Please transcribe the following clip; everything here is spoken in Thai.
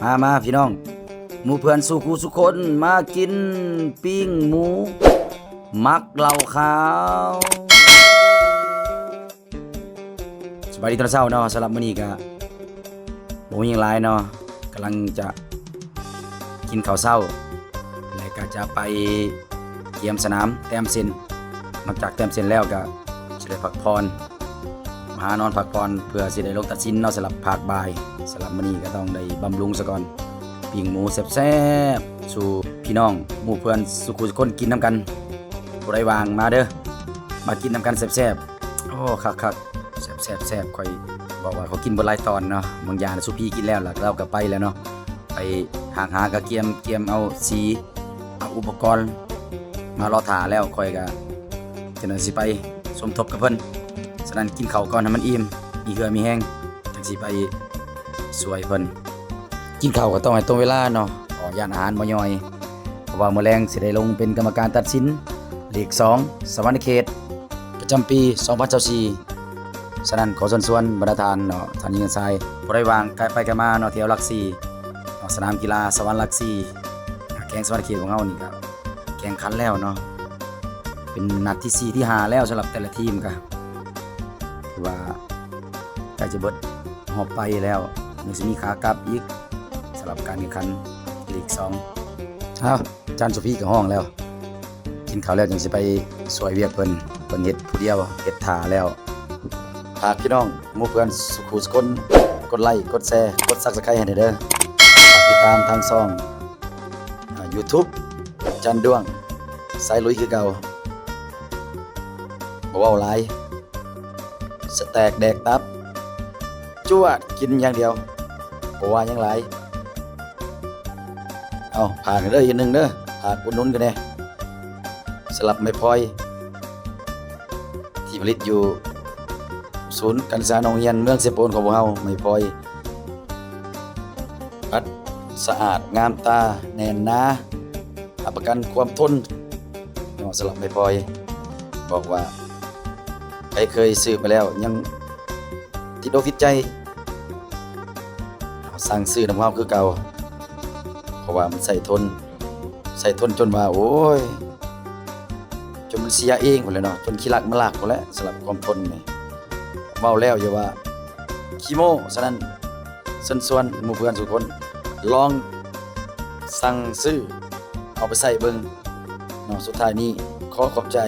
มาพี่น้องหมู่เพื่อนสู่คู่สุคนมากินปิ้งหมูมักเหล้าขาวสบายดีตอนเช้าเนาะสำหรับมื้อนี้ก็บ่มีหยังหลายเนาะกำลังจะกินข้าวเช้าแล้วก็จะไปเกียมสนามแต้มเส้นนอกจากแต้มเส้นแล้วก็สิได้พักผ่อนมาหานอนพักผ่อนเพื่อสิได้ลงตัดสินเนาะสำหรับภาคบ่ายสำหรับมื้อนี้ก็ต้องได้บำรุงซะก่อนปิ้งหมูแซ่บๆสู่พี่น้องหมู่เพื่อนสุขุสุคนกินนํกันบ่ได้วางมาเด้อมากินนํกันแซ่บๆโอ้คักๆแซ่บๆค่อยบอกว่าเขากินบ่หลายตอนเนาะบางอย่างสุพี่กินแล้วล่ะเราก็ไปแล้วเนาะไปหากะเกียมเอาสีเอาอุปกรณ์มารอท่าแล้วค่อยก็จะนั่นสิไปสมทบกับเพิ่นฉะนั้นกินข้าวก่อนให้มันอิ่มมีเหือมีแห้งจังสิไปช่วยเพิ่นกินข้าวก็ต้องให้ตรงเวลาเนาะย่านอาหารบ่ย่อยเพราะว่ามื้อแลงสิได้ลงเป็นกรรมการตัดสินเลข2สวรรณเขตประจำปี2024ฉะนั้นขอส่วนบรรดาท่านเนาะท่านยิงทรายบ่ได้วางไกลไปไกลมาเนาะแถวหลัก4เนาะสนามกีฬาสวรรค์หลัก4แข่งสวรรณเขตของเฮานี่ก็แข่งขันแล้วเนาะเป็นนัดที่4ที่5แล้วสำหรับแต่ละทีมก็ถือว่าใกล้จะเบิดฮอบไปแล้วยังสิมีขากลับอีกสำหรับการแข่งขันลีก2อ้าวจานสุพีก็ห้องแล้วกินข้าวแล้วจังสิไปสวยเวียกเพิ่นเฮ็ดผู้เดียวเฮ็ดท่าแล้วฝากพี่น้องหมู่เพื่อนสุขุสุคนกดไลค์กดแชร์กด Subscribe ให้เด้อฝากติดตามทางช่อง YouTube จันด้วงสายลุยคือเก่าบ่เว้าหลายสแต็กแดกตับจวดกินอย่างเดียวบ่ว่าหยังหลายเอาผ่านกันเด้ออีกนึงเด้อผ่านอุดหนุนกันแน่สลับไม้พลอยที่ผลิตอยู่ศูนย์การศึกษาหนองเฮียนเมืองเสโปนของพวกเฮาไม้พลอยพัดสะอาดงามตาแน่นหนารับประกันความทนเนาะสลับไม้พลอยบอกว่าใครเคยซื้อมาแล้วยังติดอกติดใจสั่งซื้อนำเฮาคือเก่าเพราะว่ามันใส่ทนจนว่าโอ้ยจนมันเสียเองพุ่นแหละเนาะจนขี้รักมาลากพุ่นแหละสำหรับความทนนี่เว้าแล้วอย่าว่าขี้โม้ฉะนั้นส่วนหมู่เพื่อนทุกคนลองสั่งซื้อเอาไปใส่เบิ่งเนาะสุดท้ายนี้ขอขอบใจ